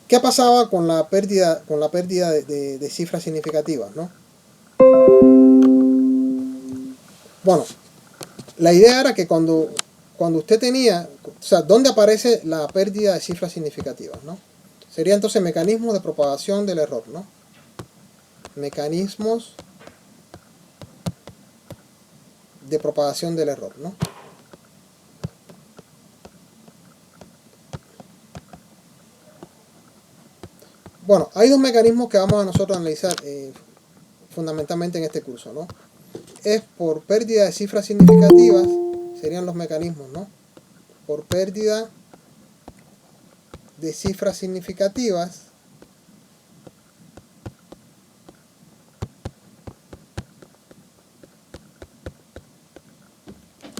¿Qué pasaba con la pérdida de cifras significativas, ¿no? Bueno, la idea era que cuando usted tenía, o sea, ¿dónde aparece la pérdida de cifras significativas, ¿no? Sería entonces mecanismos de propagación del error, ¿no? Mecanismos de propagación del error, ¿no? Bueno, hay dos mecanismos que vamos a nosotros a analizar fundamentalmente en este curso, ¿no? Es por pérdida de cifras significativas, serían los mecanismos, ¿no? Por pérdida de cifras significativas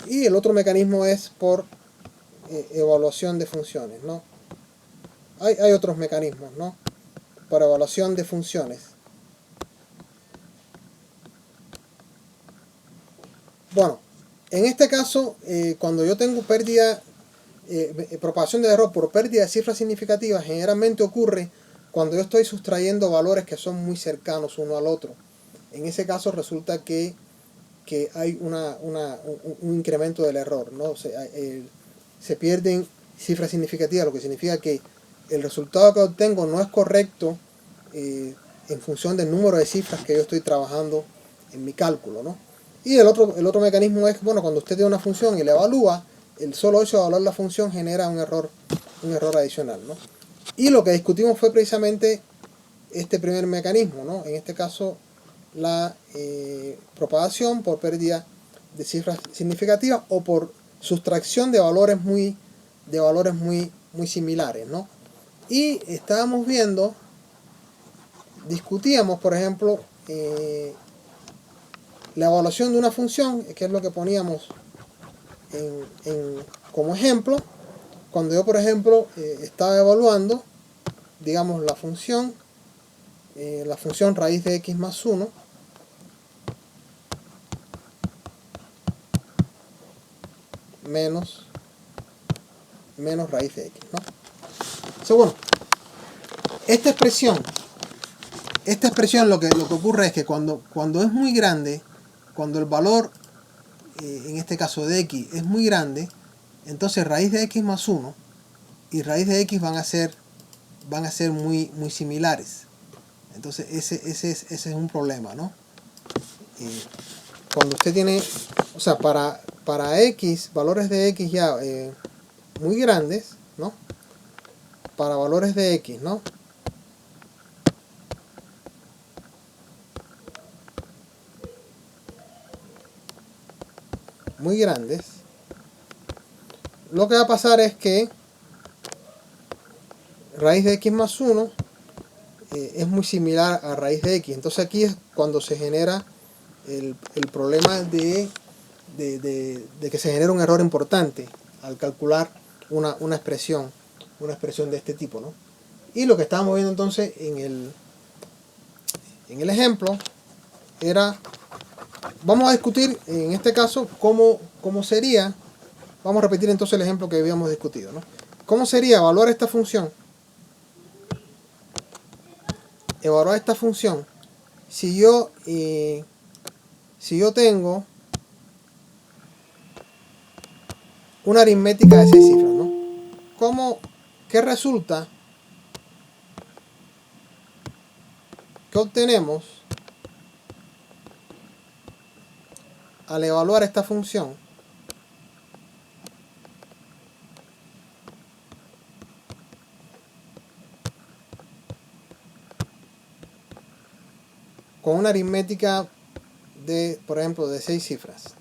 y el otro mecanismo es por evaluación de funciones, ¿no? Hay otros mecanismos, ¿no? Para evaluación de funciones. Bueno, en este caso, cuando yo tengo pérdida, propagación de error por pérdida de cifras significativas, generalmente ocurre cuando yo estoy sustrayendo valores que son muy cercanos uno al otro. En ese caso resulta que hay un incremento del error, ¿no? Se pierden cifras significativas, lo que significa que el resultado que obtengo no es correcto en función del número de cifras que yo estoy trabajando en mi cálculo, ¿no? Y el otro mecanismo es, bueno, cuando usted tiene una función y la evalúa, el solo hecho de evaluar la función genera un error adicional, ¿no? Y lo que discutimos fue precisamente este primer mecanismo, ¿no? En este caso, la propagación por pérdida de cifras significativas o por sustracción de valores muy similares, ¿no? Y estábamos viendo, discutíamos, por ejemplo, la evaluación de una función, que es lo que poníamos como ejemplo, cuando yo, por ejemplo, estaba evaluando, digamos, la función raíz de x más 1, menos raíz de x, ¿no? Entonces, bueno, esta expresión lo que ocurre es que cuando es muy grande, cuando el valor, en este caso de x, es muy grande, entonces raíz de x más 1 y raíz de x van a ser muy similares. Entonces ese es un problema, ¿no? Cuando usted tiene, o sea, para x, valores de x ya muy grandes, ¿no? Para valores de x, ¿no? Muy grandes, lo que va a pasar es que raíz de x más 1 es muy similar a raíz de x. Entonces aquí es cuando se genera el problema de que se genera un error importante al calcular una expresión de este tipo, ¿no? Y lo que estábamos viendo entonces en el ejemplo era, vamos a discutir en este caso cómo sería, vamos a repetir entonces el ejemplo que habíamos discutido, ¿no? ¿Cómo sería evaluar esta función? Evaluar esta función si yo tengo una aritmética de 6 cifras, ¿no? ¿Qué resulta? ¿Qué obtenemos al evaluar esta función? Con una aritmética de, por ejemplo, de 6 cifras.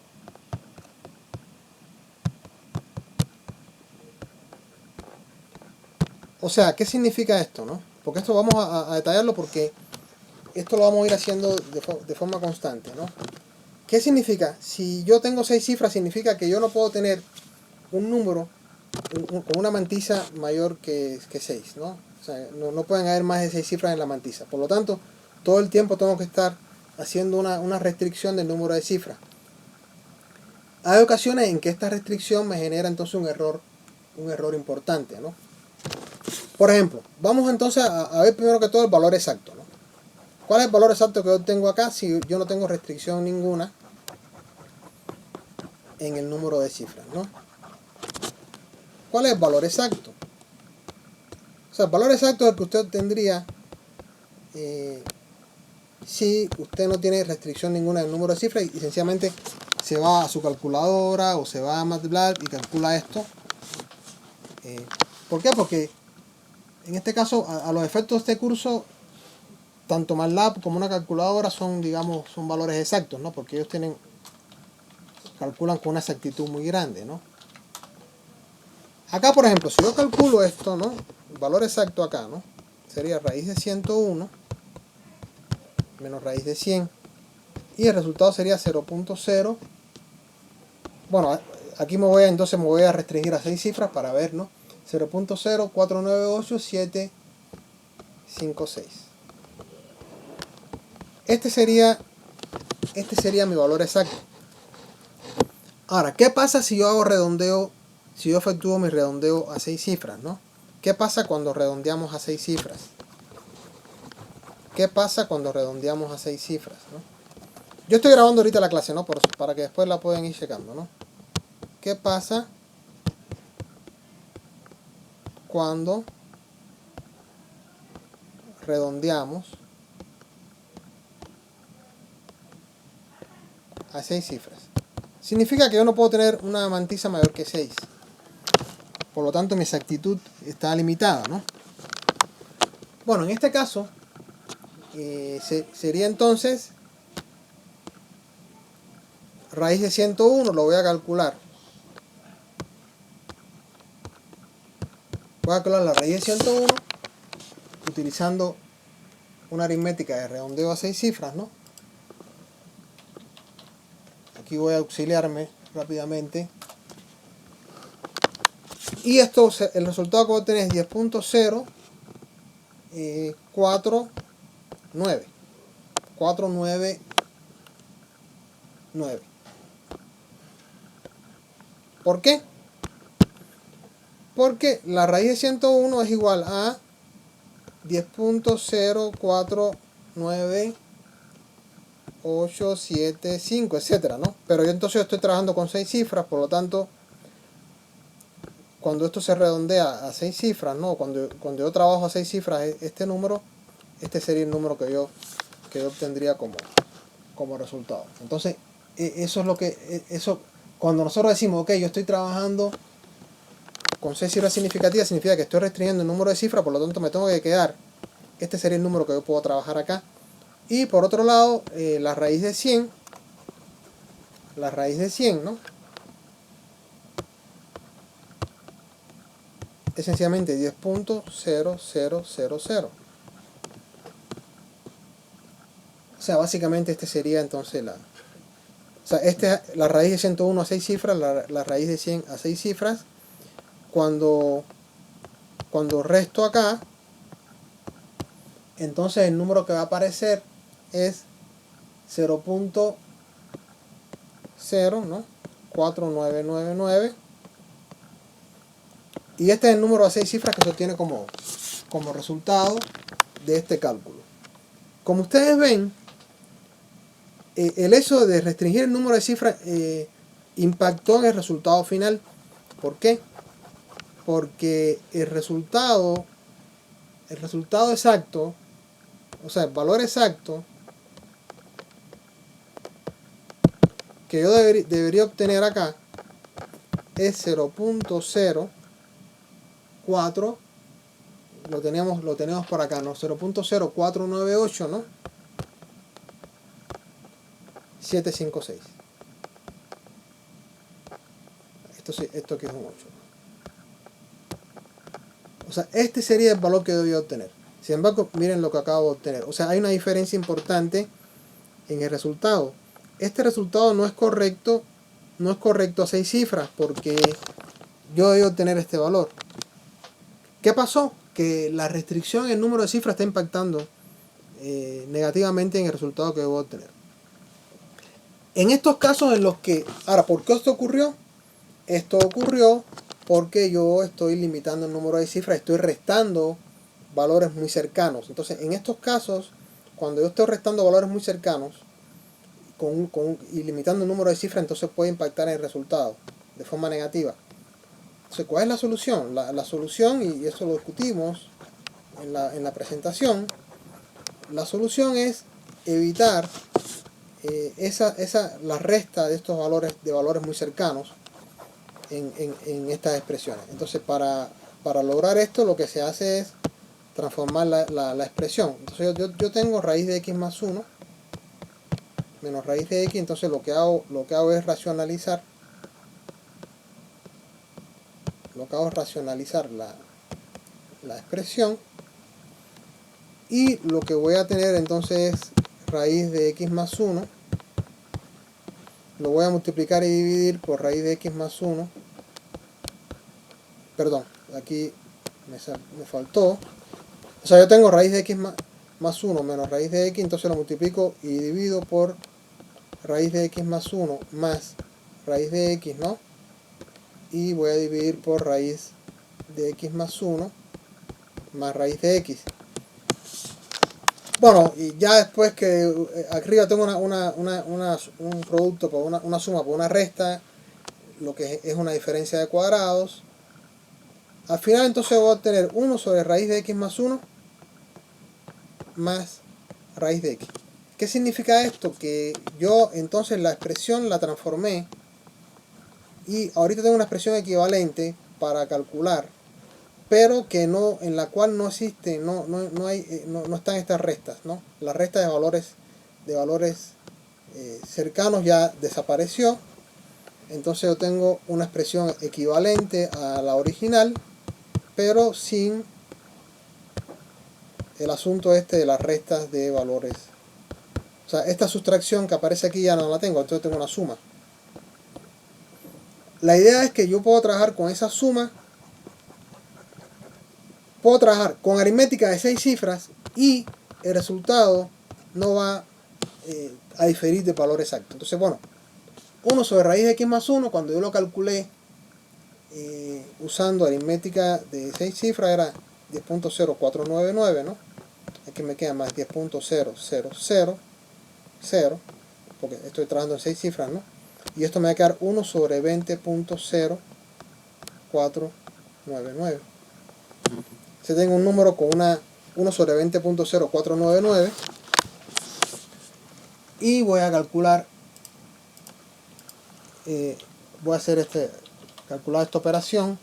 O sea, ¿qué significa esto, no? Porque esto vamos a detallarlo porque esto lo vamos a ir haciendo de forma constante, ¿no? ¿Qué significa? Si yo tengo 6 cifras, significa que yo no puedo tener un número con una mantisa mayor que 6, ¿no? O sea, no pueden haber más de 6 cifras en la mantisa. Por lo tanto, todo el tiempo tengo que estar haciendo una restricción del número de cifras. Hay ocasiones en que esta restricción me genera entonces un error importante, ¿no? Por ejemplo, vamos entonces a ver primero que todo el valor exacto, ¿no? ¿Cuál es el valor exacto que yo tengo acá si yo no tengo restricción ninguna en el número de cifras, ¿no? ¿Cuál es el valor exacto? O sea, el valor exacto es el que usted obtendría si usted no tiene restricción ninguna del número de cifras y sencillamente se va a su calculadora o se va a MATLAB y calcula esto. ¿Por qué? Porque en este caso, a los efectos de este curso, tanto MATLAB como una calculadora son, digamos, son valores exactos, ¿no? Porque ellos calculan con una exactitud muy grande, ¿no? Acá, por ejemplo, si yo calculo esto, ¿no? El valor exacto acá, ¿no? Sería raíz de 101 menos raíz de 100. Y el resultado sería 0.0. Bueno, aquí entonces me voy a restringir a 6 cifras para ver, ¿no? 0.0498756. Este sería mi valor exacto. Ahora, ¿qué pasa si yo hago redondeo, si yo efectúo mi redondeo a 6 cifras, ¿no? ¿Qué pasa cuando redondeamos a 6 cifras? ¿Qué pasa cuando redondeamos a 6 cifras, ¿no? Yo estoy grabando ahorita la clase, ¿no? Para que después la puedan ir checando, ¿no? ¿Qué pasa cuando redondeamos a 6 cifras? Significa que yo no puedo tener una mantisa mayor que 6. Por lo tanto, mi exactitud está limitada, ¿no? Bueno, en este caso, sería entonces raíz de 101, lo voy a calcular. Voy a calcular la raíz de 101 utilizando una aritmética de redondeo a 6 cifras, ¿no? Aquí voy a auxiliarme rápidamente. Y esto, el resultado que voy a tener es 10.049. 499. ¿Por qué? Porque la raíz de 101 es igual a 10.049.875, etcétera, ¿no? Pero yo entonces estoy trabajando con 6 cifras, por lo tanto, cuando esto se redondea a 6 cifras, ¿no? Cuando yo trabajo a 6 cifras este número, este sería el número que yo obtendría como resultado. Entonces, eso es lo que... cuando nosotros decimos, ok, yo estoy trabajando con 6 cifras significativas, significa que estoy restringiendo el número de cifras, por lo tanto me tengo que quedar. Este sería el número que yo puedo trabajar acá. Y por otro lado, la raíz de 100, ¿no? Esencialmente 10.0000. O sea, básicamente este sería entonces la raíz de 101 a 6 cifras, la raíz de 100 a 6 cifras. Cuando resto acá, entonces el número que va a aparecer es 0.0, ¿no? 4999. Y este es el número de 6 cifras que se obtiene como resultado de este cálculo. Como ustedes ven, el hecho de restringir el número de cifras impactó en el resultado final. ¿Por qué? Porque el resultado exacto, o sea, el valor exacto que yo debería obtener acá es 0.04, lo tenemos por acá, ¿no? 0.0498, ¿no? 756. Esto que es un 8. O sea, este sería el valor que debía obtener. Sin embargo, miren lo que acabo de obtener. O sea, hay una diferencia importante en el resultado. Este resultado no es correcto a 6 cifras porque yo debo obtener este valor. ¿Qué pasó? Que la restricción en el número de cifras está impactando negativamente en el resultado que debo obtener. En estos casos en los que... Ahora, ¿por qué esto ocurrió? Esto ocurrió porque yo estoy limitando el número de cifras, estoy restando valores muy cercanos. Entonces, en estos casos, cuando yo estoy restando valores muy cercanos y limitando el número de cifras, entonces puede impactar en el resultado de forma negativa. Entonces, ¿cuál es la solución? La solución, y eso lo discutimos en la presentación, la solución es evitar la resta de estos valores, de valores muy cercanos en estas expresiones. Entonces, para lograr esto, lo que se hace es transformar la expresión. Entonces, yo tengo raíz de x más 1 menos raíz de x. Entonces, lo que hago es racionalizar. Lo que hago es racionalizar la expresión. Y lo que voy a tener entonces es raíz de x más 1. Lo voy a multiplicar y dividir por raíz de x más 1. Perdón, aquí me faltó. O sea, yo tengo raíz de x más 1 menos raíz de x, entonces lo multiplico y divido por raíz de x más 1 más raíz de x, ¿no? Y voy a dividir por raíz de x más 1 más raíz de x. Bueno, y ya después que arriba tengo un producto, por una suma por una resta, lo que es una diferencia de cuadrados. Al final entonces voy a obtener 1 sobre raíz de x más 1 más raíz de x. ¿Qué significa esto? Que yo entonces la expresión la transformé y ahorita tengo una expresión equivalente para calcular, pero que no, en la cual no existe, no están estas restas, ¿no? La resta de valores cercanos ya desapareció. Entonces yo tengo una expresión equivalente a la original, pero sin el asunto este de las restas de valores. O sea, esta sustracción que aparece aquí ya no la tengo, entonces tengo una suma. La idea es que yo puedo trabajar con esa suma, puedo trabajar con aritmética de 6 cifras y el resultado no va a diferir de valor exacto. Entonces, bueno, 1 sobre raíz de x más 1, cuando yo lo calculé usando aritmética de 6 cifras, era 10.0499, ¿no? Aquí me queda más 10.0000, porque estoy trabajando en 6 cifras, ¿no? Y esto me va a quedar 1 sobre 20.0499. Si tengo un número con 1 sobre 20.0499 y voy a calcular, voy a hacer calcular esta operación.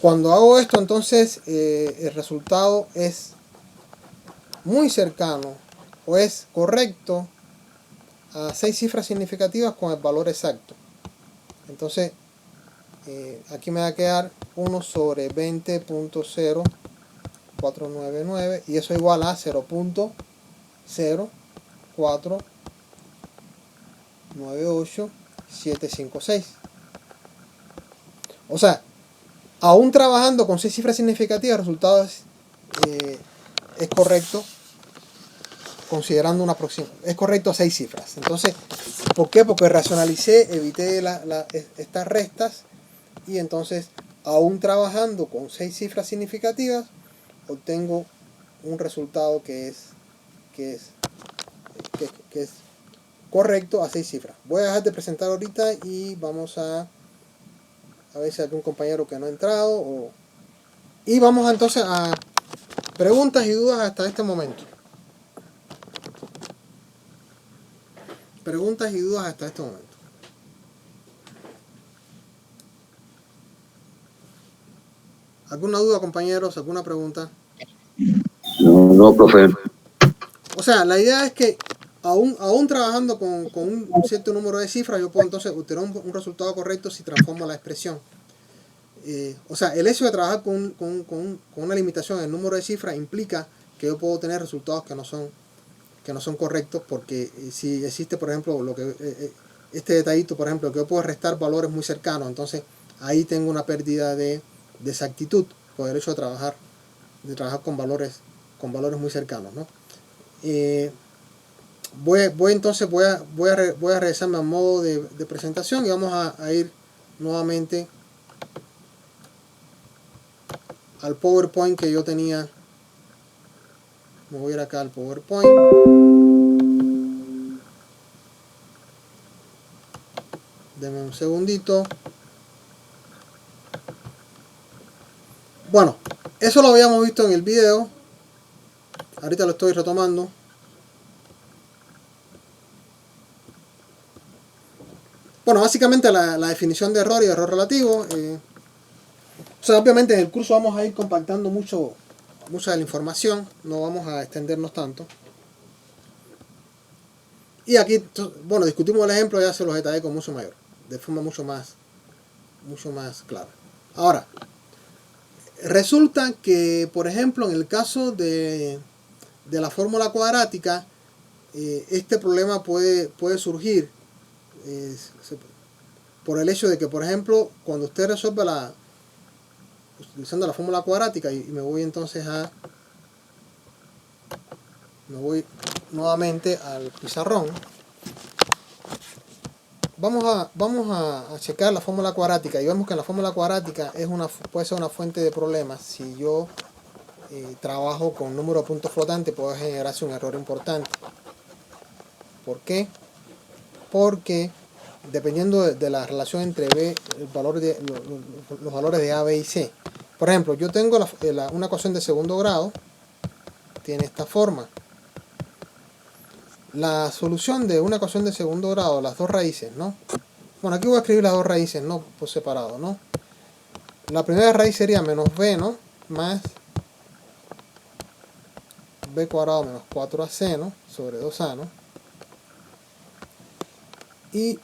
Cuando hago esto, entonces el resultado es muy cercano o es correcto a 6 cifras significativas con el valor exacto. Entonces aquí me va a quedar 1 sobre 20.0499 y eso igual a 0.0498756. O sea, aún trabajando con 6 cifras significativas, el resultado es correcto, considerando una aproximación. Es correcto a 6 cifras. Entonces, ¿por qué? Porque racionalicé, evité estas restas y entonces, aún trabajando con 6 cifras significativas, obtengo un resultado que es correcto a 6 cifras. Voy a dejar de presentar ahorita y vamos a ver si hay algún compañero que no ha entrado. Y vamos entonces a preguntas y dudas hasta este momento. Preguntas y dudas hasta este momento. ¿Alguna duda, compañeros? ¿Alguna pregunta? No, profe. O sea, la idea es que aún trabajando con un cierto número de cifras, yo puedo entonces obtener un resultado correcto si transformo la expresión. O sea, el hecho de trabajar con una limitación en el número de cifras implica que yo puedo tener resultados que no son correctos, porque si existe, por ejemplo, este detallito, por ejemplo, que yo puedo restar valores muy cercanos, entonces ahí tengo una pérdida de exactitud por el hecho de trabajar con valores muy cercanos, ¿no? Entonces voy a regresarme al modo de presentación y vamos a ir nuevamente al PowerPoint que yo tenía. Me voy a ir acá al PowerPoint. Denme un segundito. Bueno, eso lo habíamos visto en el video. Ahorita lo estoy retomando. Bueno, básicamente la definición de error y error relativo. O sea, obviamente en el curso vamos a ir compactando mucha de la información. No vamos a extendernos tanto. Y aquí, bueno, discutimos el ejemplo, ya se los detallé con mucho mayor. De forma mucho más clara. Ahora, resulta que, por ejemplo, en el caso de la fórmula cuadrática, este problema puede surgir por el hecho de que, por ejemplo, cuando usted resuelve utilizando la fórmula cuadrática, y me voy entonces me voy nuevamente al pizarrón. Vamos a checar la fórmula cuadrática y vemos que la fórmula cuadrática puede ser una fuente de problemas. Si yo trabajo con número de puntos flotantes, puede generarse un error importante. ¿Por qué? Porque dependiendo de la relación entre B, los valores de A, B y C. Por ejemplo, yo tengo una ecuación de segundo grado, tiene esta forma. La solución de una ecuación de segundo grado, las dos raíces, ¿no? Bueno, aquí voy a escribir las dos raíces, ¿no? Por separado, ¿no? La primera raíz sería menos b, ¿no? Más b cuadrado menos 4ac, ¿no? Sobre 2a, ¿no? Y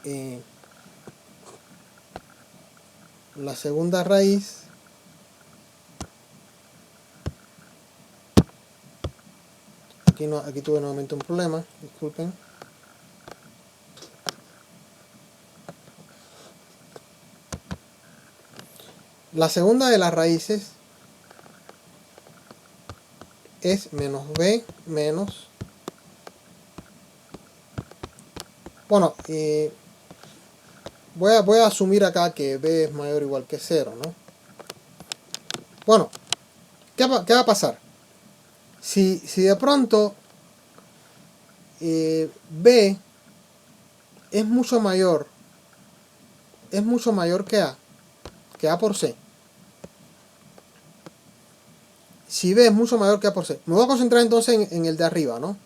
la segunda raíz aquí tuve nuevamente un problema, disculpen. La segunda de las raíces es menos b menos... Bueno, voy a asumir acá que b es mayor o igual que 0, ¿no? Bueno, ¿qué va a pasar? Si de pronto b es mucho mayor que a por c. Si b es mucho mayor que a por c. Me voy a concentrar entonces en el de arriba, ¿no?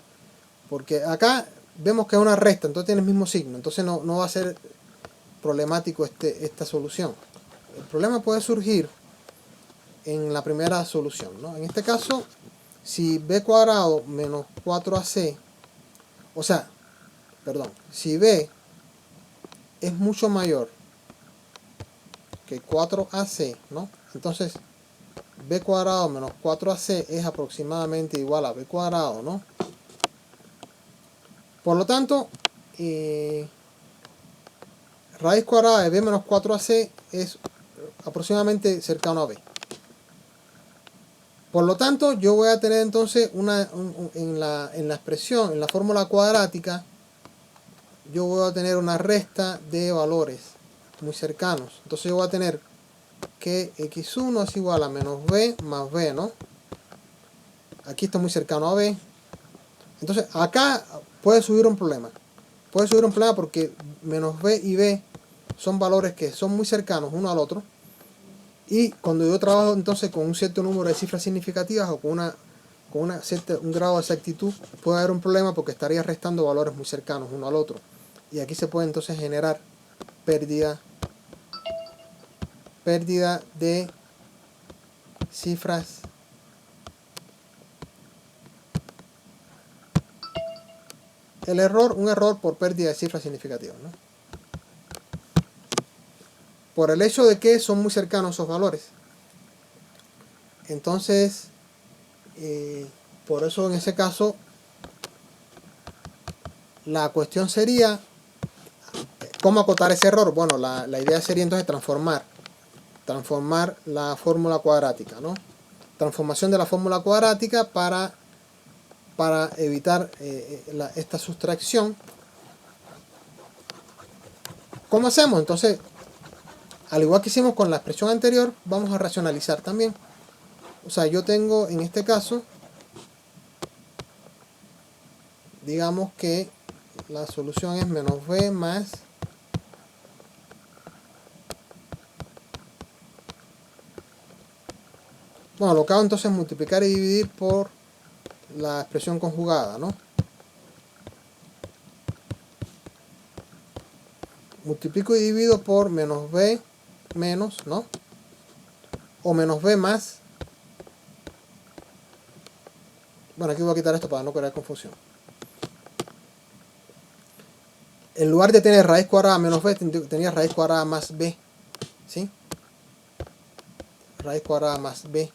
Porque acá vemos que es una resta, entonces tiene el mismo signo. Entonces no va a ser problemático esta solución. El problema puede surgir en la primera solución, ¿no? En este caso, si b cuadrado menos 4ac, o sea, perdón, si b es mucho mayor que 4ac, ¿no? Entonces, b cuadrado menos 4ac es aproximadamente igual a b cuadrado, ¿no? Por lo tanto, raíz cuadrada de b menos 4ac es aproximadamente cercano a b. Por lo tanto, yo voy a tener entonces en la expresión, en la fórmula cuadrática, yo voy a tener una resta de valores muy cercanos. Entonces yo voy a tener que x1 es igual a menos b más b, ¿no? Aquí está muy cercano a b. Entonces acá puede subir un problema. Puede subir un problema porque menos b y b son valores que son muy cercanos uno al otro. Y cuando yo trabajo entonces con un cierto número de cifras significativas o con un grado de exactitud, puede haber un problema porque estaría restando valores muy cercanos uno al otro. Y aquí se puede entonces generar pérdida de cifras un error por pérdida de cifras significativas, ¿no? Por el hecho de que son muy cercanos esos valores. Entonces, por eso en ese caso, la cuestión sería ¿cómo acotar ese error? Bueno, la idea sería entonces transformar la fórmula cuadrática, ¿no? Transformación de la fórmula cuadrática para para evitar esta sustracción. ¿Cómo hacemos? Entonces, al igual que hicimos con la expresión anterior, vamos a racionalizar también. O sea, yo tengo en este caso, digamos que la solución es menos b más bueno, lo que hago entonces es multiplicar y dividir por la expresión conjugada, ¿no? Multiplico y divido por menos b menos, ¿no? O menos b más. Bueno, aquí voy a quitar esto para no crear confusión. En lugar de tener raíz cuadrada menos b, tenía raíz cuadrada más b, ¿sí? Raíz cuadrada más b.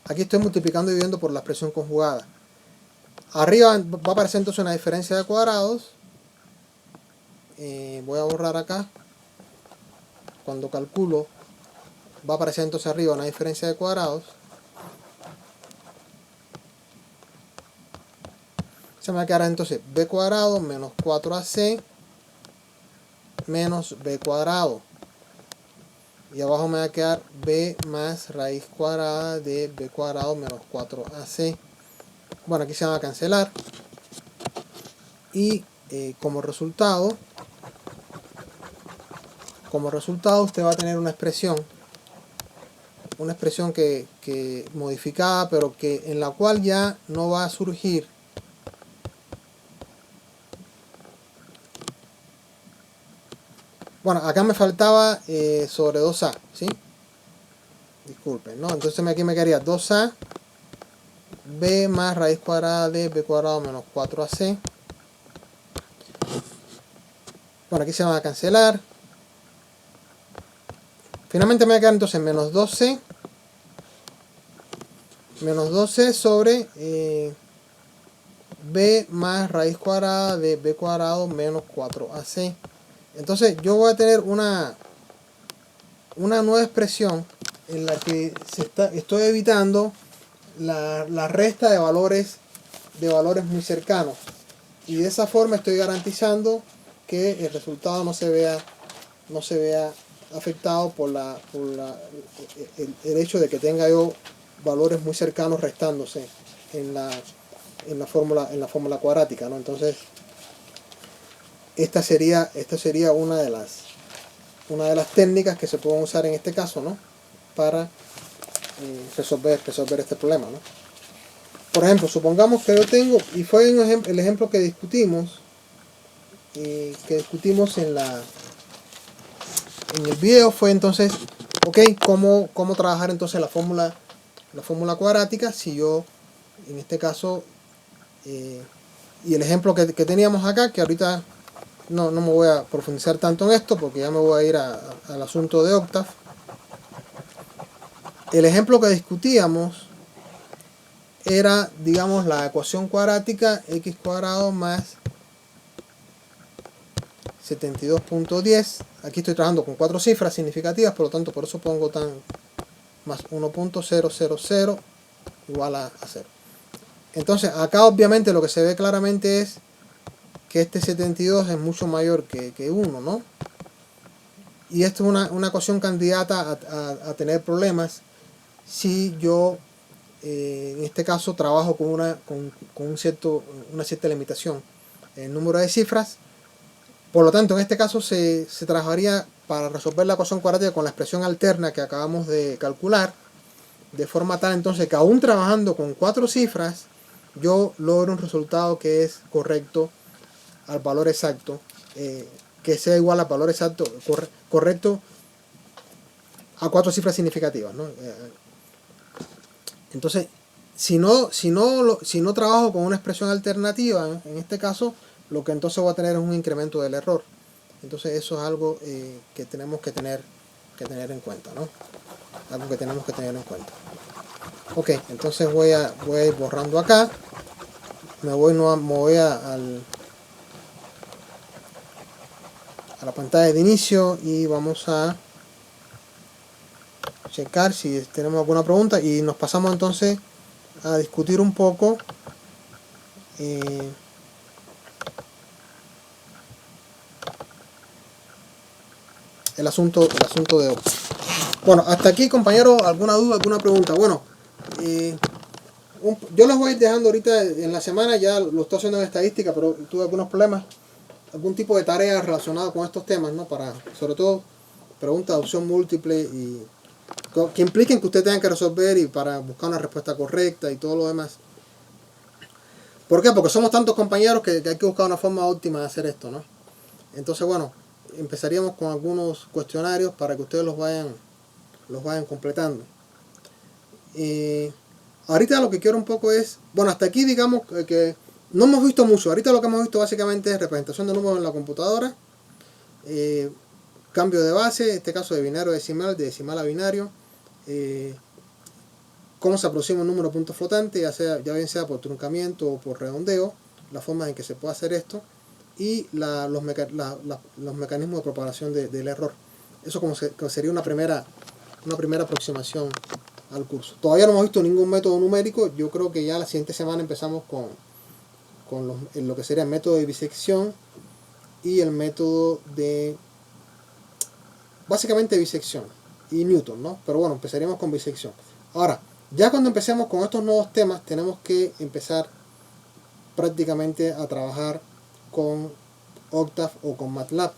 Aquí estoy multiplicando y dividiendo por la expresión conjugada. Arriba va a aparecer entonces una diferencia de cuadrados. Voy a borrar acá. Cuando calculo, va a aparecer entonces arriba una diferencia de cuadrados. Se me va a quedar entonces b cuadrado menos 4ac menos b cuadrado. Y abajo me va a quedar b más raíz cuadrada de b cuadrado menos 4ac. Bueno, aquí se van a cancelar. Y como resultado usted va a tener una expresión que modificada, pero que en la cual ya no va a surgir bueno, acá me faltaba sobre 2a, ¿sí? Disculpen, ¿no? Entonces aquí me quedaría 2a b más raíz cuadrada de b cuadrado menos 4ac. Bueno, aquí se van a cancelar. Finalmente me va a quedar entonces menos 12 sobre b más raíz cuadrada de b cuadrado menos 4ac. Entonces yo voy a tener una nueva expresión en la que estoy evitando la resta de valores muy cercanos, y de esa forma estoy garantizando que el resultado no se vea afectado por el hecho de que tenga yo valores muy cercanos restándose en la fórmula cuadrática, ¿no? Entonces esta sería una de las técnicas que se pueden usar en este caso, ¿no? Para resolver este problema, ¿no? Por ejemplo, supongamos que yo tengo, y fue el ejemplo que discutimos en el video, fue entonces, ok, cómo trabajar entonces la fórmula cuadrática si yo, en este caso, y el ejemplo que teníamos acá, que ahorita no me voy a profundizar tanto en esto porque ya me voy a ir al asunto de Octave. El ejemplo que discutíamos era, digamos, la ecuación cuadrática x cuadrado más 72.10. Aquí estoy trabajando con 4 cifras significativas, por lo tanto por eso pongo más 1.000 igual a 0. Entonces acá obviamente lo que se ve claramente es que este 72 es mucho mayor que 1, ¿no? Y esto es una ecuación candidata a tener problemas si yo en este caso trabajo con una cierta limitación en el número de cifras. Por lo tanto, en este caso se trabajaría para resolver la ecuación cuadrática con la expresión alterna que acabamos de calcular, de forma tal entonces que aún trabajando con 4 cifras, yo logro un resultado que es correcto al valor exacto, que sea igual al valor exacto, correcto a 4 cifras significativas, ¿no? Entonces, si no trabajo con una expresión alternativa, en este caso, lo que entonces voy a tener es un incremento del error. Entonces eso es algo que tenemos que tener en cuenta, ¿no? Algo que tenemos que tener en cuenta. Ok, entonces voy a ir borrando acá. Me voy al a la pantalla de inicio y vamos a checar si tenemos alguna pregunta y nos pasamos entonces a discutir un poco el asunto de hoy. Bueno, hasta aquí, compañeros, ¿alguna duda, alguna pregunta? Bueno, yo los voy a ir dejando ahorita en la semana, ya lo estoy haciendo en estadística, pero tuve algunos problemas, algún tipo de tarea relacionada con estos temas, ¿no? Para, sobre todo, preguntas de opción múltiple y que impliquen que usted tenga que resolver y para buscar una respuesta correcta y todo lo demás. ¿Por qué? Porque somos tantos compañeros que hay que buscar una forma óptima de hacer esto, ¿no? Entonces, bueno, empezaríamos con algunos cuestionarios para que ustedes los vayan completando. Ahorita lo que quiero un poco es, bueno, hasta aquí digamos que no hemos visto mucho. Ahorita lo que hemos visto básicamente es representación de números en la computadora, cambio de base, en este caso de binario a decimal, de decimal a binario, cómo se aproxima un número punto flotante, ya bien sea por truncamiento o por redondeo, las formas en que se puede hacer esto, y los mecanismos de propagación del error. Eso como sería una primera aproximación al curso. Todavía no hemos visto ningún método numérico. Yo creo que ya la siguiente semana empezamos con lo que sería el método de bisección y el método de básicamente bisección y Newton, ¿no? Pero bueno, empezaríamos con bisección. Ahora, ya cuando empecemos con estos nuevos temas, tenemos que empezar prácticamente a trabajar con Octave o con MATLAB,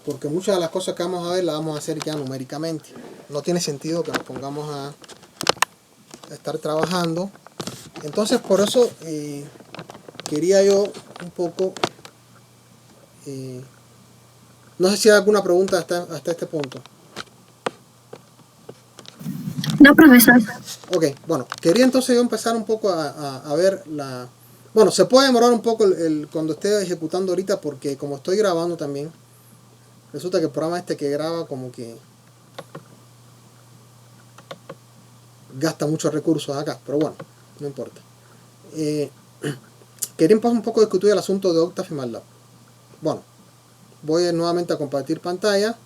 porque muchas de las cosas que vamos a ver las vamos a hacer ya numéricamente. No tiene sentido que nos pongamos a estar trabajando. Entonces, por eso quería yo un poco, no sé si hay alguna pregunta hasta este punto. No, profesor. Ok, bueno, quería entonces yo empezar un poco a ver la... Bueno, se puede demorar un poco cuando esté ejecutando ahorita, porque como estoy grabando también, resulta que el programa este que graba como que gasta muchos recursos acá, pero bueno, no importa. Quería un poco discutir el asunto de Octave y MATLAB. Bueno, voy nuevamente a compartir pantalla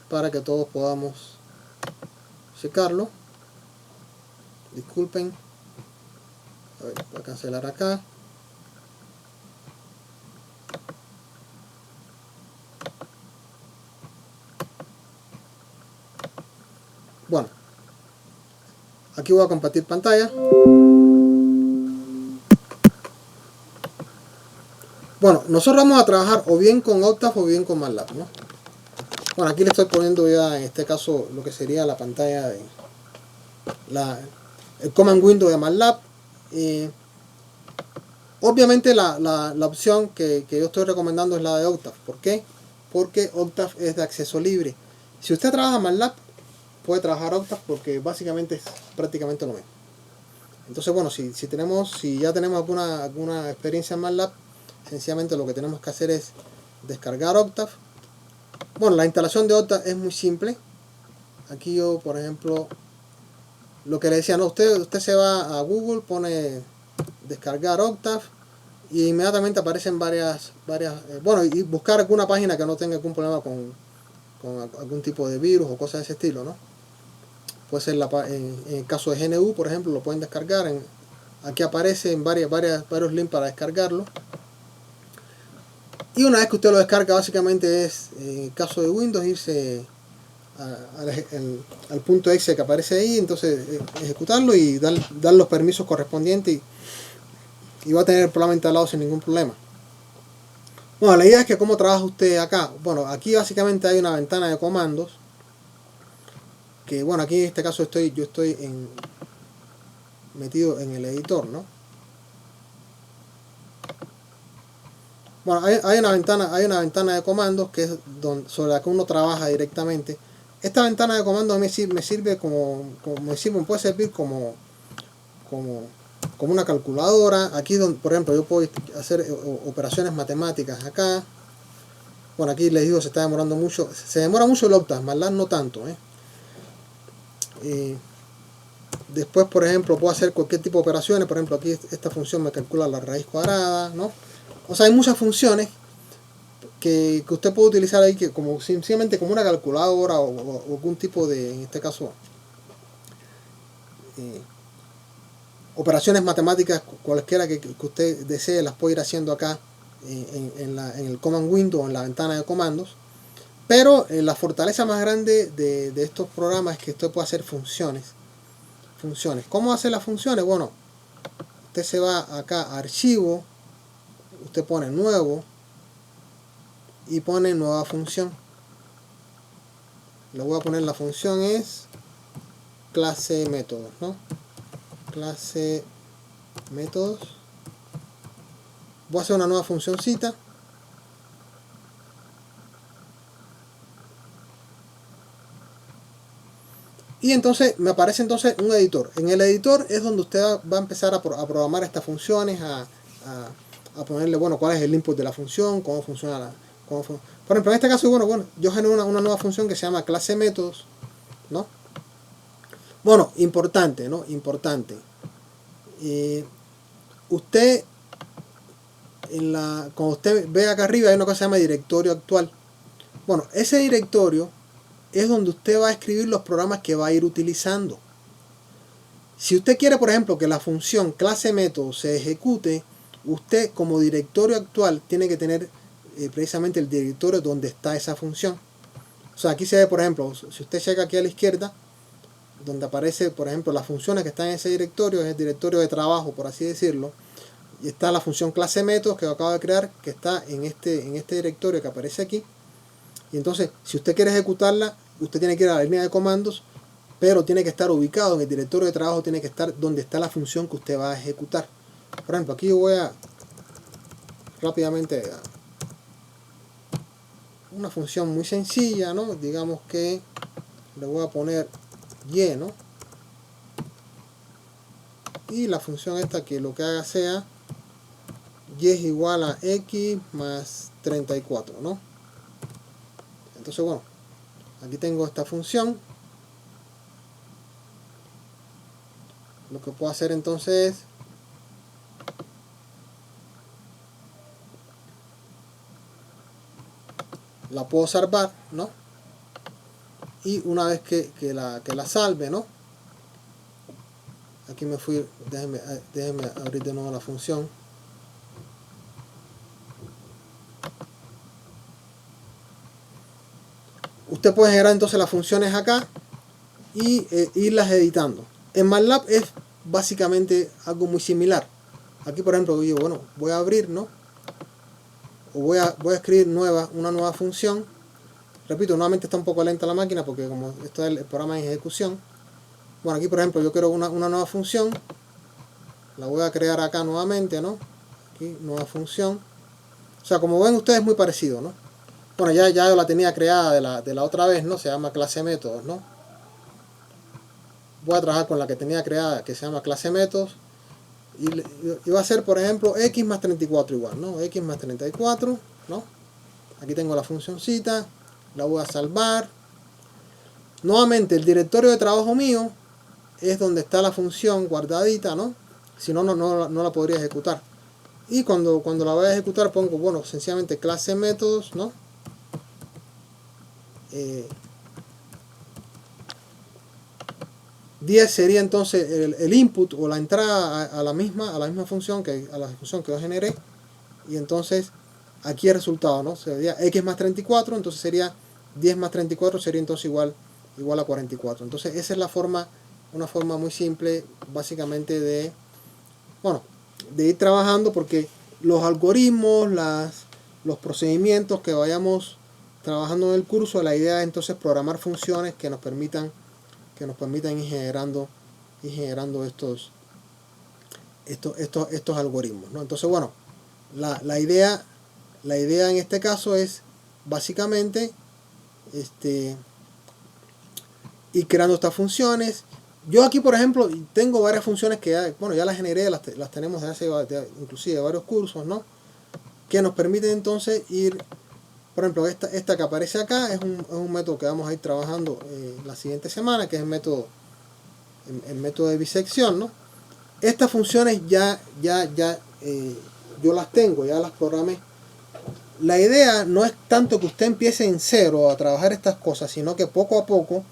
para que todos podamos checarlo. Disculpen. A ver, voy a cancelar acá. Bueno, aquí voy a compartir pantalla. Bueno, nosotros vamos a trabajar o bien con Octave o bien con MATLAB, ¿no? Bueno, aquí le estoy poniendo ya en este caso lo que sería la pantalla de el command window de MATLAB. Obviamente la opción que yo estoy recomendando es la de Octave. ¿Por qué? Porque Octave es de acceso libre. Si usted trabaja MATLAB, puede trabajar Octave porque básicamente es prácticamente lo mismo. Entonces, bueno, si ya tenemos alguna experiencia en MATLAB, sencillamente lo que tenemos que hacer es descargar Octave. Bueno, la instalación de Octave es muy simple. Aquí yo, por ejemplo, lo que le decía, no, usted se va a Google, pone descargar Octave y inmediatamente aparecen varias bueno, y buscar alguna página que no tenga algún problema con algún tipo de virus o cosas de ese estilo, ¿no? Puede ser en el caso de GNU, por ejemplo, lo pueden descargar. Aquí aparecen varios links para descargarlo. Y una vez que usted lo descarga, básicamente es, en el caso de Windows, irse al punto exe que aparece ahí, entonces ejecutarlo y dar los permisos correspondientes y va a tener el programa instalado sin ningún problema. Bueno, la idea es que cómo trabaja usted acá. Bueno, aquí básicamente hay una ventana de comandos que, bueno, aquí en este caso yo estoy metido en el editor, ¿no? Bueno, hay una ventana de comandos que es sobre la que uno trabaja directamente. Esta ventana de comandos me sirve puede servir como una calculadora. Aquí, por ejemplo, yo puedo hacer operaciones matemáticas acá. Bueno, aquí les digo, se está demorando mucho. Se demora mucho el Octave, MATLAB no tanto, después, por ejemplo, puedo hacer cualquier tipo de operaciones. Por ejemplo, aquí esta función me calcula la raíz cuadrada, ¿no? O sea, hay muchas funciones que usted puede utilizar ahí que como simplemente como una calculadora o algún tipo de, en este caso, operaciones matemáticas cualquiera que usted desee, las puede ir haciendo acá en el Command Window, en la ventana de comandos. Pero la fortaleza más grande de estos programas es que usted puede hacer funciones. ¿Cómo hace las funciones? Bueno, usted se va acá a archivo, usted pone nuevo y pone nueva función. Le voy a poner la función es clase métodos, ¿no? Clase métodos. Voy a hacer una nueva funcioncita. Y entonces me aparece entonces un editor. En el editor es donde usted va a empezar a programar estas funciones, a ponerle, bueno, cuál es el input de la función, cómo funciona por ejemplo, en este caso, bueno, yo genero una nueva función que se llama clase métodos, ¿no? Bueno, importante, ¿no? Importante. Usted, cuando usted ve acá arriba hay una cosa que se llama directorio actual. Bueno, ese directorio es donde usted va a escribir los programas que va a ir utilizando. Si usted quiere, por ejemplo, que la función clase método se ejecute, usted como directorio actual tiene que tener precisamente el directorio donde está esa función. O sea, aquí se ve, por ejemplo, si usted llega aquí a la izquierda, donde aparece, por ejemplo, las funciones que están en ese directorio, es el directorio de trabajo, por así decirlo, y está la función clase métodos que acabo de crear, que está en este directorio que aparece aquí. Y entonces, si usted quiere ejecutarla, usted tiene que ir a la línea de comandos, pero tiene que estar ubicado en el directorio de trabajo, tiene que estar donde está la función que usted va a ejecutar. Por ejemplo, aquí yo voy a rápidamente una función muy sencilla, ¿no? Digamos que le voy a poner y, ¿no? Y la función esta que lo que haga sea y es igual a x más 34, ¿no? Entonces, bueno, aquí tengo esta función. Lo que puedo hacer entonces es la puedo salvar, ¿no? Y una vez que la salve, ¿no? Aquí me fui, déjeme abrir de nuevo la función. Usted puede generar entonces las funciones acá y irlas editando. En MATLAB es básicamente algo muy similar. Aquí, por ejemplo, yo, bueno, voy a abrir, ¿no? O voy a escribir una nueva función. Repito, nuevamente está un poco lenta la máquina porque como esto es el programa en ejecución. Bueno, aquí por ejemplo yo quiero una nueva función. La voy a crear acá nuevamente, ¿no? Aquí, nueva función. O sea, como ven ustedes es muy parecido, ¿no? Bueno, ya yo la tenía creada de la otra vez, ¿no? Se llama clase métodos, ¿no? Voy a trabajar con la que tenía creada, que se llama clase métodos. Y va a ser, por ejemplo, x más 34 igual, ¿no? X más 34, ¿no? Aquí tengo la funcioncita, la voy a salvar. Nuevamente, el directorio de trabajo mío es donde está la función guardadita, ¿no? Si no, no la podría ejecutar. Y cuando la voy a ejecutar pongo, bueno, sencillamente clase métodos, ¿no? 10 sería entonces el input o la entrada a la misma función que yo generé, y entonces aquí el resultado, ¿no? Sería x más 34, entonces sería 10 más 34 sería entonces igual a 44. Entonces esa es una forma muy simple básicamente de ir trabajando, porque los algoritmos, los procedimientos que vayamos trabajando en el curso, la idea es entonces programar funciones que nos permitan ir generando estos algoritmos, ¿no? Entonces, bueno, la idea en este caso es básicamente ir creando estas funciones. Yo aquí, por ejemplo, tengo varias funciones que ya las generé, las tenemos inclusive varios cursos, ¿no? Que nos permiten entonces ir. Por ejemplo, esta que aparece acá es un método que vamos a ir trabajando la siguiente semana, que es el método de bisección, ¿no? Estas funciones yo las tengo, ya las programé. la idea no es tanto que usted empiece en cero a trabajar estas cosas, sino que poco a poco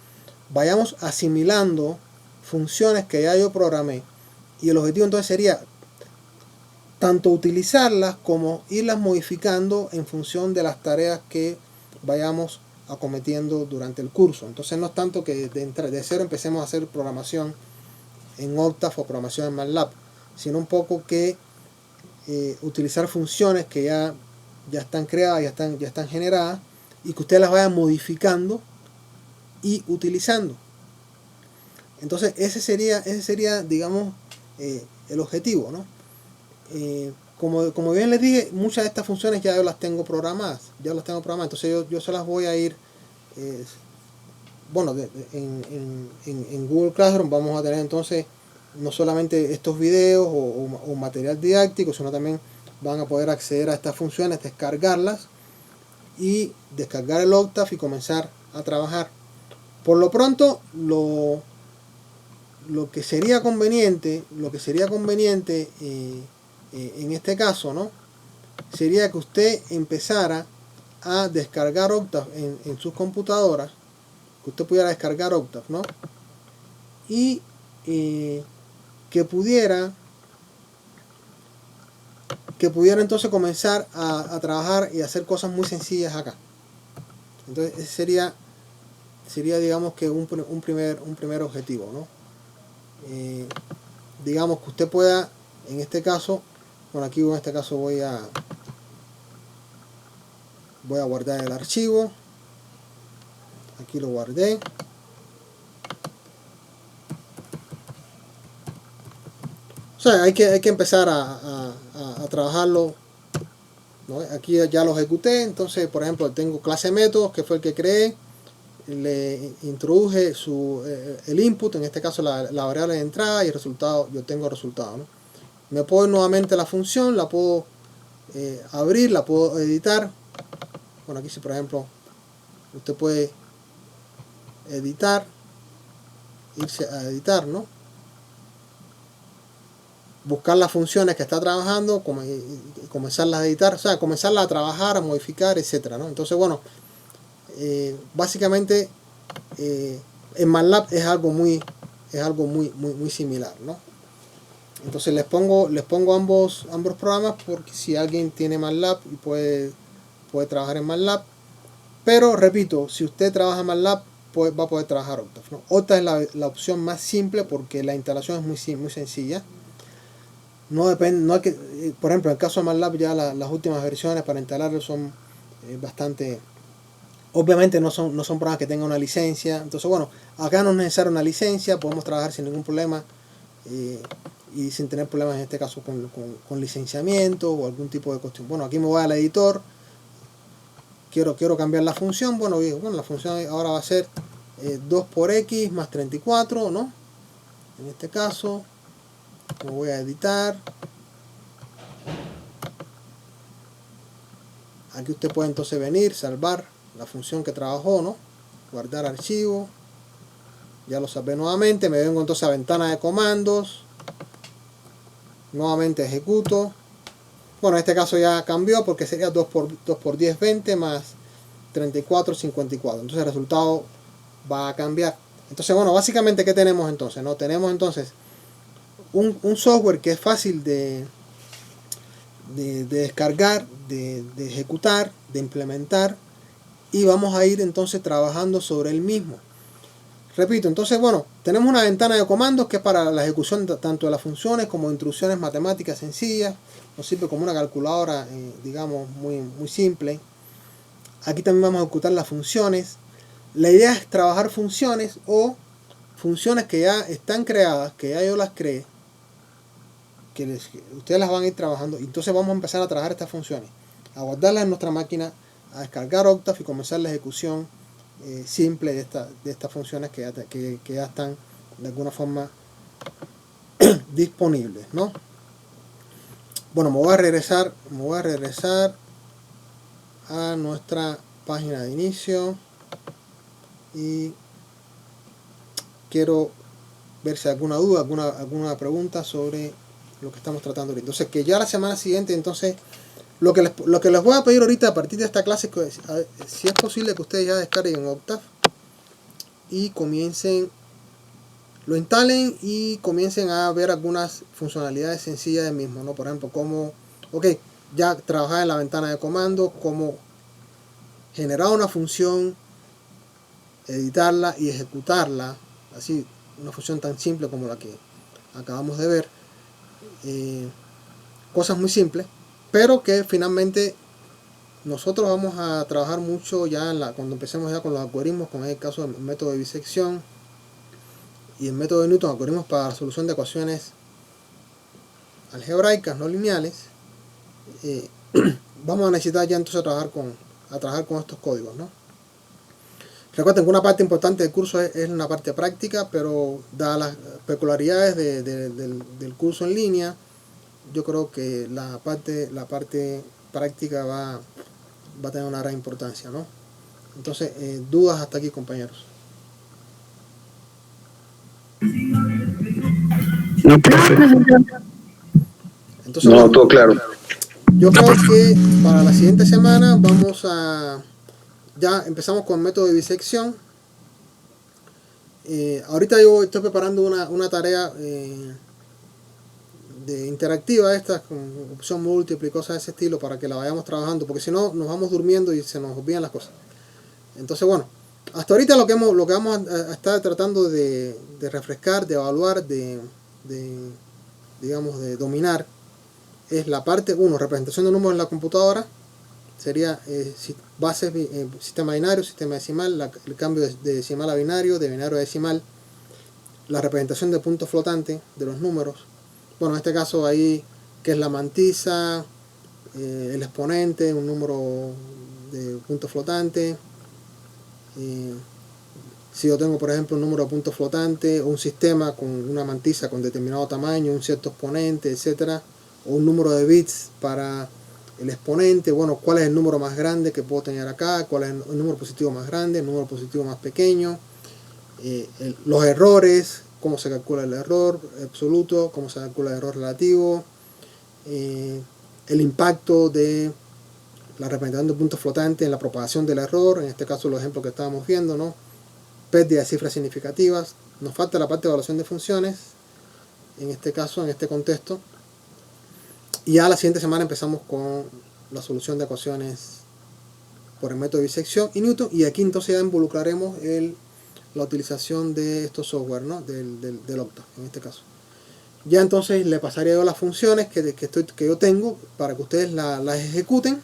vayamos asimilando funciones que ya yo programé. Y el objetivo entonces sería tanto utilizarlas como irlas modificando en función de las tareas que vayamos acometiendo durante el curso. Entonces no es tanto que de cero empecemos a hacer programación en Octave o programación en MATLAB, sino un poco que utilizar funciones que ya están creadas, ya están generadas, y que ustedes las vayan modificando y utilizando. Entonces ese sería digamos, el objetivo, ¿no? Como bien les dije, muchas de estas funciones ya yo las tengo programadas, entonces yo se las voy a ir, bueno, en Google Classroom vamos a tener entonces no solamente estos videos o material didáctico, sino también van a poder acceder a estas funciones, descargarlas y descargar el Octave y comenzar a trabajar. Por lo pronto, lo que sería conveniente en este caso, ¿no? Sería que usted empezara a descargar Octave en sus computadoras, que usted pudiera descargar Octave, ¿no? Y que pudiera entonces comenzar a trabajar y hacer cosas muy sencillas acá. Entonces ese sería digamos que un primer objetivo, ¿no? Digamos que usted pueda, en este caso, bueno, aquí en este caso voy a guardar el archivo. Aquí lo guardé. O sea, hay que empezar a trabajarlo, ¿no? Aquí ya lo ejecuté. Entonces, por ejemplo, tengo clase métodos, que fue el que creé. Le introduje el input, en este caso la variable de entrada, y el resultado, yo tengo el resultado, ¿no? Me puedo ir nuevamente a la función, la puedo abrir, la puedo editar. Bueno, aquí si por ejemplo usted puede editar, irse a editar, ¿no? Buscar las funciones que está trabajando, comenzarlas a editar, o sea, comenzarlas a trabajar, a modificar, etcétera, ¿no? Entonces, bueno, básicamente en MATLAB es algo muy similar, ¿no? Entonces les pongo ambos programas, porque si alguien tiene MATLAB y puede trabajar en MATLAB, pero repito, si usted trabaja en MATLAB, pues va a poder trabajar Octave, ¿no? Octave es la opción más simple porque la instalación es muy sencilla. No hay que, por ejemplo, en el caso de MATLAB ya las últimas versiones para instalarlo son bastante, obviamente no son programas que tengan una licencia. Entonces, bueno, acá no es necesaria una licencia, podemos trabajar sin ningún problema y sin tener problemas en este caso con licenciamiento o algún tipo de cuestión. Bueno, aquí me voy al editor, quiero cambiar la función. Bueno, la función ahora va a ser 2 por x más 34, ¿no? En este caso me voy a editar. Aquí usted puede entonces venir, salvar la función que trabajó, ¿no? Guardar archivo. Ya lo salvé nuevamente. Me vengo entonces a ventana de comandos. Nuevamente ejecuto. Bueno, en este caso ya cambió porque sería 2 por 10, 20 más 34, 54. Entonces el resultado va a cambiar. Entonces, bueno, básicamente, ¿qué tenemos entonces? ¿No? Tenemos entonces un software que es fácil de descargar, de ejecutar, de implementar, y vamos a ir entonces trabajando sobre el mismo. Repito, entonces, bueno, tenemos una ventana de comandos que es para la ejecución tanto de las funciones como de instrucciones matemáticas sencillas. Nos sirve como una calculadora, digamos, muy simple. Aquí también vamos a ejecutar las funciones. La idea es trabajar funciones o funciones que ya están creadas, que ya yo las creé, que ustedes las van a ir trabajando. Y entonces vamos a empezar a trabajar estas funciones, a guardarlas en nuestra máquina, a descargar Octave y comenzar la ejecución simple de estas funciones que ya están de alguna forma disponibles, ¿no? Bueno, me voy a regresar a nuestra página de inicio y quiero ver si hay alguna duda, alguna pregunta sobre lo que estamos tratando ahorita. Entonces, que ya la semana siguiente entonces Lo que les voy a pedir ahorita a partir de esta clase es que si es posible que ustedes ya descarguen Octave y lo instalen y comiencen a ver algunas funcionalidades sencillas del mismo, ¿no? Por ejemplo, como, ya trabajar en la ventana de comando, cómo generar una función, editarla y ejecutarla, así, una función tan simple como la que acabamos de ver. Cosas muy simples, pero que finalmente nosotros vamos a trabajar mucho ya cuando empecemos ya con los algoritmos, como es el caso del método de bisección y el método de Newton, algoritmos para la solución de ecuaciones algebraicas no lineales. Vamos a necesitar ya entonces trabajar con estos códigos, ¿no? Recuerden que una parte importante del curso es una parte práctica, pero dadas las peculiaridades del curso en línea, yo creo que la parte práctica va a tener una gran importancia, ¿no? Entonces, dudas hasta aquí, compañeros. No, profe. Entonces, No, todo claro. yo creo que para la siguiente semana ya empezamos con el método de bisección. Ahorita yo estoy preparando una tarea de interactiva con opción múltiple y cosas de ese estilo para que la vayamos trabajando, porque si no nos vamos durmiendo y se nos olvidan las cosas. Entonces, bueno, hasta ahorita lo que vamos a estar tratando de refrescar, de evaluar, digamos, de dominar es la parte 1, representación de números en la computadora. Sería bases, sistema binario, sistema decimal, el cambio de decimal a binario, de binario a decimal, la representación de puntos flotantes de los números. Bueno, en este caso ahí, que es la mantisa, el exponente, un número de puntos flotantes. Si yo tengo, por ejemplo, un número de puntos flotantes, o un sistema con una mantisa con determinado tamaño, un cierto exponente, etcétera, o un número de bits para el exponente, bueno, cuál es el número más grande que puedo tener acá, cuál es el número positivo más grande, el número positivo más pequeño, los errores, cómo se calcula el error absoluto, cómo se calcula el error relativo, el impacto de la representación de puntos flotantes en la propagación del error, en este caso los ejemplos que estábamos viendo, ¿no? Pérdida de cifras significativas. Nos falta la parte de evaluación de funciones, en este caso, en este contexto. Y ya la siguiente semana empezamos con la solución de ecuaciones por el método de bisección y Newton, y aquí entonces ya involucraremos la utilización de estos software, ¿no? del Octave, en este caso. Ya entonces le pasaría yo las funciones que yo tengo para que ustedes las ejecuten.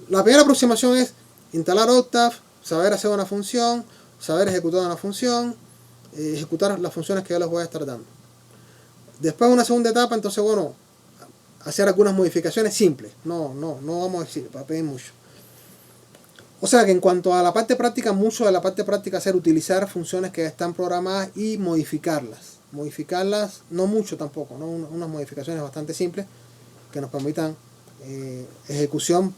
La primera aproximación es instalar Octave, saber hacer una función, saber ejecutar una función, ejecutar las funciones que yo les voy a estar dando. Después, una segunda etapa, entonces, bueno, hacer algunas modificaciones simples. No vamos a pedir mucho. O sea que en cuanto a la parte práctica, mucho de la parte práctica es utilizar funciones que están programadas y modificarlas. Modificarlas, no mucho tampoco, ¿no? Unas modificaciones bastante simples que nos permitan ejecución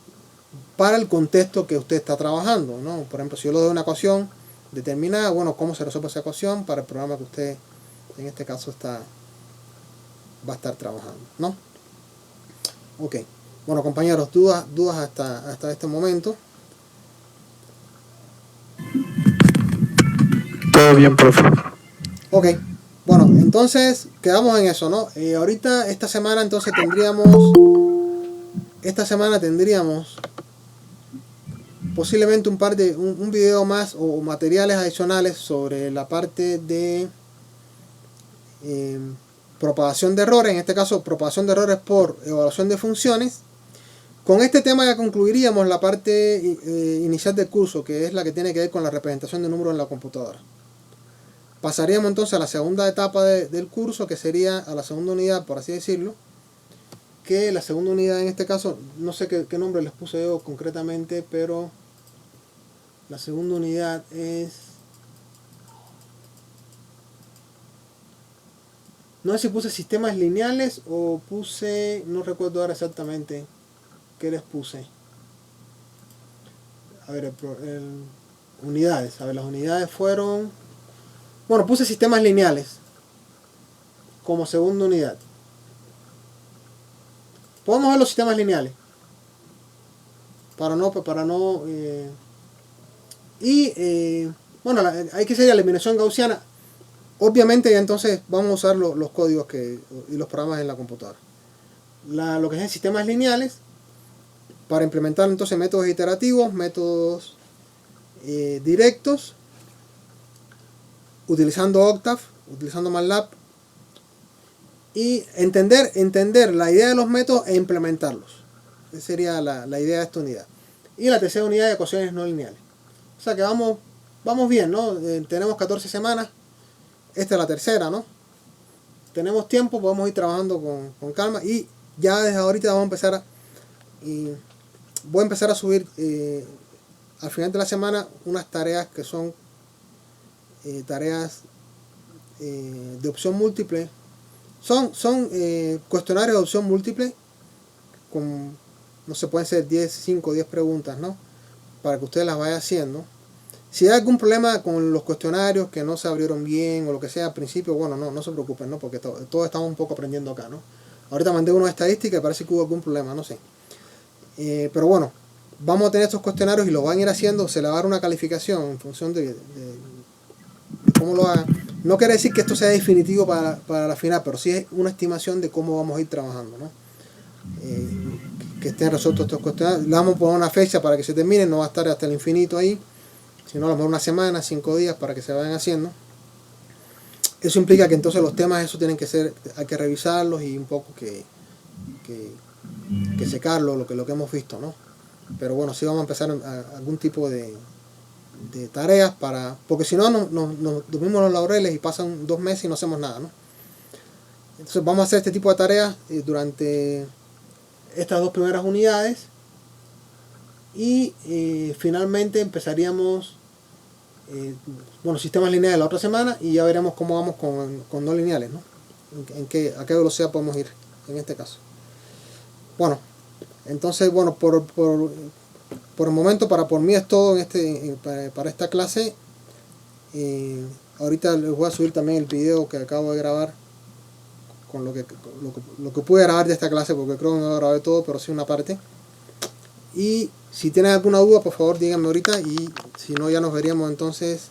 para el contexto que usted está trabajando, ¿no? Por ejemplo, si yo le doy una ecuación determinada, bueno, cómo se resuelve esa ecuación para el programa que usted en este caso va a estar trabajando, ¿no? Ok, bueno, compañeros, dudas hasta este momento. Todo bien, profe. Ok, bueno, entonces quedamos en eso, ¿no? Ahorita, esta semana tendríamos posiblemente un video más o materiales adicionales sobre la parte de propagación de errores, en este caso propagación de errores por evaluación de funciones. Con este tema ya concluiríamos la parte inicial del curso, que es la que tiene que ver con la representación de números en la computadora. Pasaríamos entonces a la segunda etapa del curso, que sería a la segunda unidad, por así decirlo. Que la segunda unidad en este caso, no sé qué nombre les puse yo concretamente, pero la segunda unidad es... No sé si puse sistemas lineales o puse... No recuerdo ahora exactamente qué les puse. A ver, unidades. A ver, las unidades fueron... Bueno, puse sistemas lineales como segunda unidad. Podemos ver los sistemas lineales. bueno, hay que hacer la eliminación gaussiana. Obviamente entonces vamos a usar los códigos y los programas en la computadora. Lo que es sistemas lineales, para implementar entonces métodos iterativos, métodos directos, utilizando Octave, utilizando MATLAB, y entender la idea de los métodos e implementarlos. Esa sería la idea de esta unidad. Y la tercera unidad de ecuaciones no lineales. O sea que vamos bien, ¿no? Tenemos 14 semanas. Esta es la tercera, ¿no? Tenemos tiempo, podemos ir trabajando con calma. Y ya desde ahorita vamos a empezar voy a empezar a subir al final de la semana unas tareas que son tareas de opción múltiple. Son cuestionarios de opción múltiple con, no se pueden ser 5 o 10 preguntas, ¿no? Para que ustedes las vayan haciendo. Si hay algún problema con los cuestionarios que no se abrieron bien o lo que sea al principio, bueno, no se preocupen, ¿no? Porque todos estamos un poco aprendiendo acá, ¿no? Ahorita mandé unos estadísticas y parece que hubo algún problema, no sé. Pero bueno, vamos a tener estos cuestionarios y los van a ir haciendo, se le va a dar una calificación en función de cómo lo hagan. No quiere decir que esto sea definitivo para la final, pero sí es una estimación de cómo vamos a ir trabajando, ¿no? Que estén resueltos estos cuestionarios. Le vamos a poner una fecha para que se terminen, no va a estar hasta el infinito ahí, sino a lo mejor una semana, 5 días para que se vayan haciendo. Eso implica que entonces los temas eso tienen que ser, hay que revisarlos y un poco que secarlo, lo que hemos visto, ¿no? Pero bueno, sí vamos a empezar algún tipo de tareas porque si no nos dormimos los laureles y pasan 2 meses y no hacemos nada, ¿no? Entonces vamos a hacer este tipo de tareas durante estas 2 primeras unidades y finalmente empezaríamos sistemas lineales la otra semana y ya veremos cómo vamos con no lineales, ¿no? A qué velocidad podemos ir en este caso. Bueno, entonces por el momento por mí es todo para esta clase. Ahorita les voy a subir también el video que acabo de grabar con lo que pude grabar de esta clase, porque creo que no lo grabé todo, pero sí una parte. Y si tienen alguna duda, por favor díganme ahorita, y si no ya nos veríamos entonces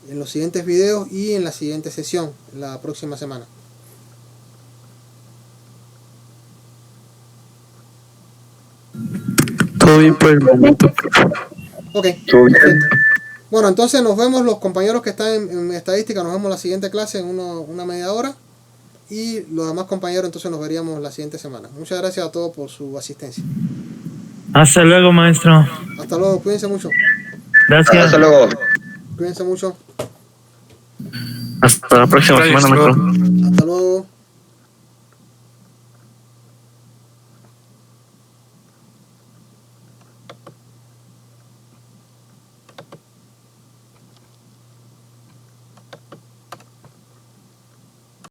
en los siguientes videos y en la siguiente sesión la próxima semana. Todo bien por el momento, profe. Ok, Todo bien. perfecto. Bueno, entonces nos vemos los compañeros que están en estadística, nos vemos en la siguiente clase en una media hora. Y los demás compañeros entonces nos veríamos la siguiente semana. Muchas gracias a todos por su asistencia. Hasta luego, maestro. Hasta luego, cuídense mucho. Gracias. Hasta luego. Cuídense mucho. Hasta la próxima semana, maestro.